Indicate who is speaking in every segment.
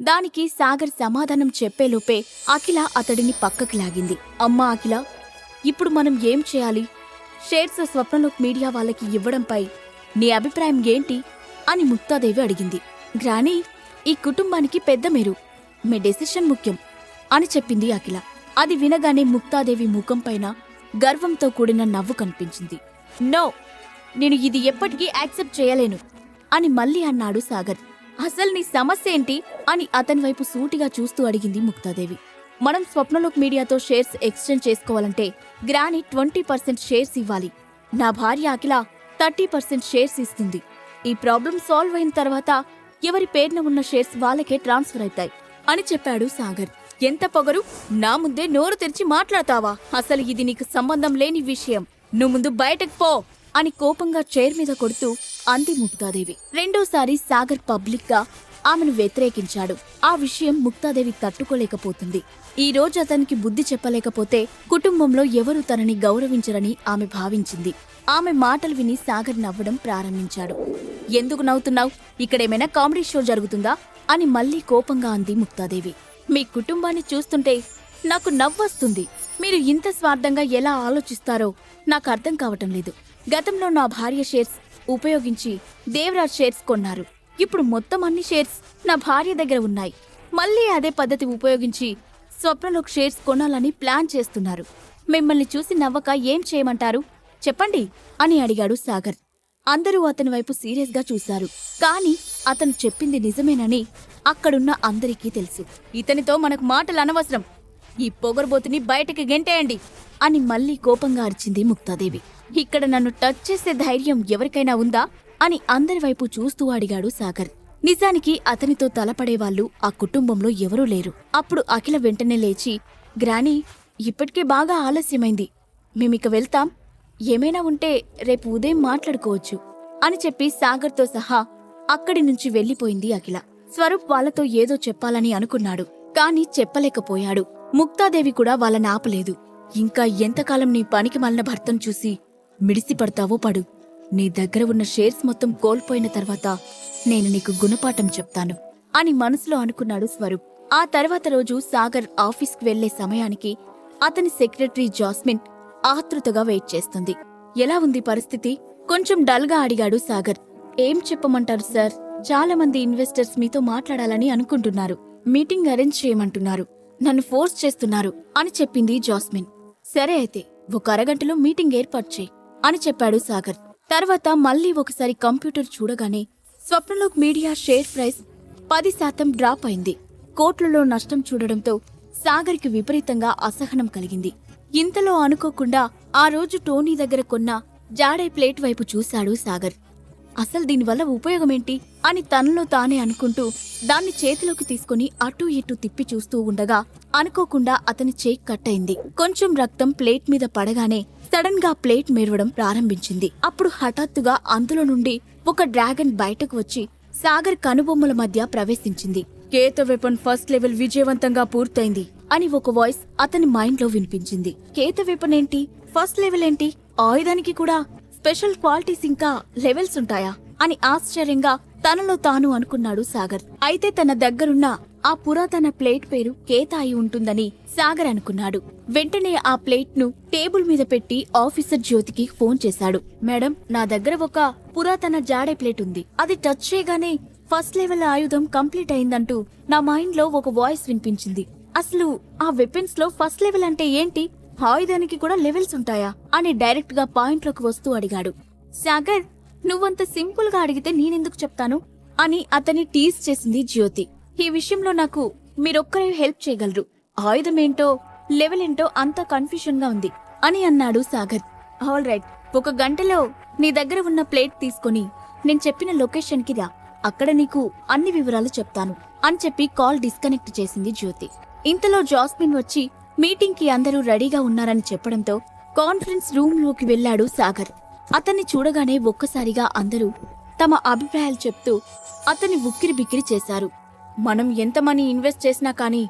Speaker 1: దానికి సాగర్ సమాధానం చెప్పేలోపే అఖిల అతడిని పక్కకి లాగింది. అమ్మా అఖిల, ఇప్పుడు మనం ఏం చేయాలి? షేర్స్ స్వప్నలోక్ మీడియా వాళ్ళకి ఇవ్వడంపై నీ అభిప్రాయం ఏంటి అని ముక్తాదేవి అడిగింది. గ్రానీ, ఈ కుటుంబానికి పెద్ద మీరు, మీ డెసిషన్ ముఖ్యం అని చెప్పింది అఖిల. అది వినగానే ముక్తాదేవి ముఖంపైన గర్వంతో కూడిన నవ్వు కనిపించింది. నో, నేను ఇది ఎప్పటికీ యాక్సెప్ట్ చేయలేను అని మళ్ళీ అన్నాడు సాగర్. అసలు నీ సమస్య ఏంటి అని అతని వైపు సూటిగా చూస్తూ అడిగింది ముక్తాదేవి. మనం స్వప్నలోక్ మీడియాతో షేర్స్ ఎక్స్చేంజ్ చేసుకోవాలంటే గ్రానీ 20% షేర్స్ ఇవ్వాలి. నా భార్య అఖిల 30% షేర్స్ ఇస్తుంది. ఈ ప్రాబ్లం సాల్వ్ అయిన తర్వాత ఎవరి పేరున ఉన్న షేర్స్ వాళ్ళకే ట్రాన్స్ఫర్ అవుతాయి అని చెప్పాడు సాగర్. ఎంత పొగరు! నా ముందే నోరు తెరిచి మాట్లాడతావా? అసలు ఇది నీకు సంబంధం లేని విషయం. నువ్వు ముందు బయటకు పో అని కోపంగా చైర్ మీద కొడుతూ అంది ముక్తాదేవి. రెండోసారి సాగర్ పబ్లిక్ గా ఆమెను వ్యతిరేకించాడు. ఆ విషయం ముక్తాదేవి తట్టుకోలేకపోతుంది. ఈ రోజు అతనికి బుద్ధి చెప్పలేకపోతే కుటుంబంలో ఎవరూ తనని గౌరవించరని ఆమె భావించింది. ఆమె మాటలు విని సాగర్ నవ్వడం ప్రారంభించాడు. ఎందుకు నవ్వుతున్నావు? ఇక్కడేమైనా కామెడీ షో జరుగుతుందా అని మళ్లీ కోపంగా అంది ముక్తాదేవి. మీ కుటుంబాన్ని చూస్తుంటే నాకు నవ్వొస్తుంది. మీరు ఇంత స్వార్థంగా ఎలా ఆలోచిస్తారో నాకు అర్థం కావటం లేదు. గతంలో నా భార్య షేర్స్ ఉపయోగించి దేవరాజ్ షేర్స్ కొన్నారు. ఇప్పుడు మొత్తం అన్ని షేర్స్ నా భార్య దగ్గర ఉన్నాయి. మళ్లీ అదే పద్ధతి ఉపయోగించి స్వప్నలోక్ షేర్స్ కొనాలని ప్లాన్ చేస్తున్నారు. మిమ్మల్ని చూసి నవ్వక ఏం చేయమంటారు చెప్పండి అని అడిగాడు సాగర్. అందరూ అతని వైపు సీరియస్ గా చూశారు. కాని అతను చెప్పింది నిజమేనని అక్కడున్న అందరికీ తెలుసు. ఇతనితో మనకు మాటలు అనవసరం. ఈ పొగరుబోతుని బయటికి గెంటేయండి అని మళ్లీ కోపంగా అరిచింది ముక్తాదేవి. ఇక్కడ నన్ను టచ్ చేసే ధైర్యం ఎవరికైనా ఉందా అని అందరి వైపు చూస్తూ అడిగాడు సాగర్. నిజానికి అతనితో తలపడేవాళ్లు ఆ కుటుంబంలో ఎవరూ లేరు. అప్పుడు అఖిల వెంటనే లేచి, గ్రానీ, ఇప్పటికే బాగా ఆలస్యమైంది. మేమిక వెళ్తాం. ఏమైనా ఉంటే రేపు ఉదయం మాట్లాడుకోవచ్చు అని చెప్పి సాగర్తో సహా అక్కడి నుంచి వెళ్లిపోయింది అఖిల. స్వరూప్ వాళ్లతో ఏదో చెప్పాలని అనుకున్నాడు, కాని చెప్పలేకపోయాడు. ముక్తాదేవి కూడా వాళ్ళని ఆపలేదు. ఇంకా ఎంతకాలం నీ పనికి మాలిన భర్తను చూసి మిడిసిపడతావో పడు. నీ దగ్గర ఉన్న షేర్స్ మొత్తం కోల్పోయిన తర్వాత నేను నీకు గుణపాఠం చెప్తాను అని మనసులో అనుకున్నాడు స్వరూప్. ఆ తర్వాత రోజు సాగర్ ఆఫీస్కి వెళ్లే సమయానికి అతని సెక్రటరీ జాస్మిన్ ఆతృతగా వెయిట్ చేస్తుంది. ఎలా ఉంది పరిస్థితి? కొంచెం డల్ గా అడిగాడు సాగర్. ఏం చెప్పమంటారు సార్, చాలా మంది ఇన్వెస్టర్స్ మీతో మాట్లాడాలని అనుకుంటున్నారు. మీటింగ్ అరేంజ్ చేయమంటున్నారు. నన్ను ఫోర్స్ చేస్తున్నారు అని చెప్పింది జాస్మిన్. సరే అయితే ఒక అరగంటలో మీటింగ్ ఏర్పాటు చేయి అని చెప్పాడు సాగర్. తర్వాత మళ్లీ ఒకసారి కంప్యూటర్ చూడగానే Swapnalok media share price 10% drop అయింది. కోట్లలో నష్టం చూడడంతో సాగర్కి విపరీతంగా అసహనం కలిగింది. ఇంతలో అనుకోకుండా ఆ రోజు టోనీ దగ్గర కొన్న జాడే ప్లేట్ వైపు చూశాడు సాగర్. అసలు దీనివల్ల ఉపయోగమేంటి అని తనలో తానే అనుకుంటూ దాన్ని చేతిలోకి తీసుకుని అటూ ఇటూ తిప్పి చూస్తూ ఉండగా అనుకోకుండా అతని చేయి కట్ అయింది. కొంచెం రక్తం ప్లేట్ మీద పడగానే సడన్ గా ప్లేట్ మెరవడం ప్రారంభించింది. అప్పుడు హఠాత్తుగా అందులో నుండి ఒక డ్రాగన్ బయటకు వచ్చి సాగర్ కనుబొమ్మల మధ్య ప్రవేశించింది. కేత వెపన్ ఫస్ట్ లెవెల్ విజయవంతంగా పూర్తయింది అని ఒక వాయిస్ అతని మైండ్ లో వినిపించింది. కేత వెపన్ ఏంటి, ఫస్ట్ లెవెల్ ఏంటి, ఆయుధానికి కూడా స్పెషల్ క్వాలిటీస్ ఇంకా లెవెల్స్ ఉంటాయా అని ఆశ్చర్యంగా తనలో తాను అనుకున్నాడు సాగర్. అయితే తన దగ్గరున్న ఆ పురాతన ప్లేట్ పేరు కేత అయి ఉంటుందని సాగర్ అనుకున్నాడు. వెంటనే ఆ ప్లేట్ ను టేబుల్ మీద పెట్టి ఆఫీసర్ జ్యోతికి ఫోన్ చేశాడు. మేడం, నా దగ్గర ఒక పురాతన జాడే ప్లేట్ ఉంది. అది టచ్ చేయగానే ఫస్ట్ లెవెల్ ఆయుధం కంప్లీట్ అయిందంటూ నా మైండ్ లో ఒక వాయిస్ వినిపించింది. అసలు ఆ వెపన్స్ లో ఫస్ట్ లెవెల్ అంటే ఏంటి, ఆయుధానికి కూడా లెవెల్స్ ఉంటాయా అని డైరెక్ట్ గా పాయింట్ లోకి వస్తూ అడిగాడు. సాగర్, నువ్వంత సింపుల్ గా అడిగితే నేనెందుకు చెప్తాను అని అతన్ని టీజ్ చేసింది జ్యోతి. ఈ విషయంలో నాకు మీరొక్కరే హెల్ప్ చేయగలరు. ఆయుధమేంటో లెవెల్ ఏంటో అంతా కన్ఫ్యూషన్ గా ఉంది అని అన్నాడు సాగర్. ఆల్ రైట్, 1 గంటలో నీ దగ్గర ఉన్న ప్లేట్ తీసుకుని నేను చెప్పిన లొకేషన్ కి రా. అక్కడ నీకు అన్ని వివరాలు చెప్తాను అని చెప్పి కాల్ డిస్కనెక్ట్ చేసింది జ్యోతి. ఇంతలో జాస్మిన్ వచ్చి మీటింగ్ కి అందరూ రెడీగా ఉన్నారని చెప్పడంతో కాన్ఫరెన్స్ రూమ్ లోకి వెళ్లాడు సాగర్. అతన్ని చూడగానే ఒక్కసారిగా అందరూ తమ అభిప్రాయాలు చెప్తూ అతన్ని ఉక్కిరి బిక్కిరి చేశారు. మనం ఎంత మనీ ఇన్వెస్ట్ చేసినా కానీ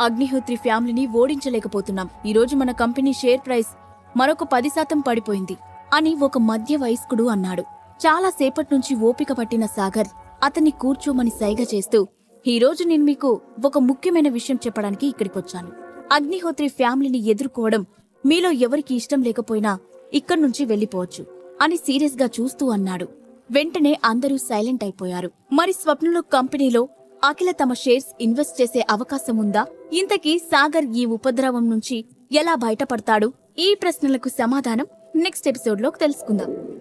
Speaker 1: అగ్నిహోత్రి ఫ్యామిలీని ఓడించలేకపోతున్నాం. ఈరోజు మన కంపెనీ షేర్ ప్రైస్ మరొక 10% పడిపోయింది అని ఒక మధ్య వయస్కుడు అన్నాడు. చాలా సేపటి నుంచి ఓపిక పట్టిన సాగర్ అతన్ని కూర్చోమని సైగ చేస్తూ ఈరోజు నేను మీకు ఒక ముఖ్యమైన విషయం చెప్పడానికి ఇక్కడికొచ్చాను. అగ్నిహోత్రి ఫ్యామిలీని ఎదుర్కోవడం మీలో ఎవరికి ఇష్టం లేకపోయినా ఇక్కడి నుంచి వెళ్ళిపోవచ్చు అని సీరియస్ గా చూస్తూ అన్నాడు. వెంటనే అందరూ సైలెంట్ అయిపోయారు. మరి స్వప్నలోక్ కంపెనీలో అఖిల తమ షేర్స్ ఇన్వెస్ట్ చేసే అవకాశం ఉందా? ఇంతకీ సాగర్ ఈ ఉపద్రవం నుంచి ఎలా బయటపడతాడు? ఈ ప్రశ్నలకు సమాధానం నెక్స్ట్ ఎపిసోడ్లో తెలుసుకుందాం.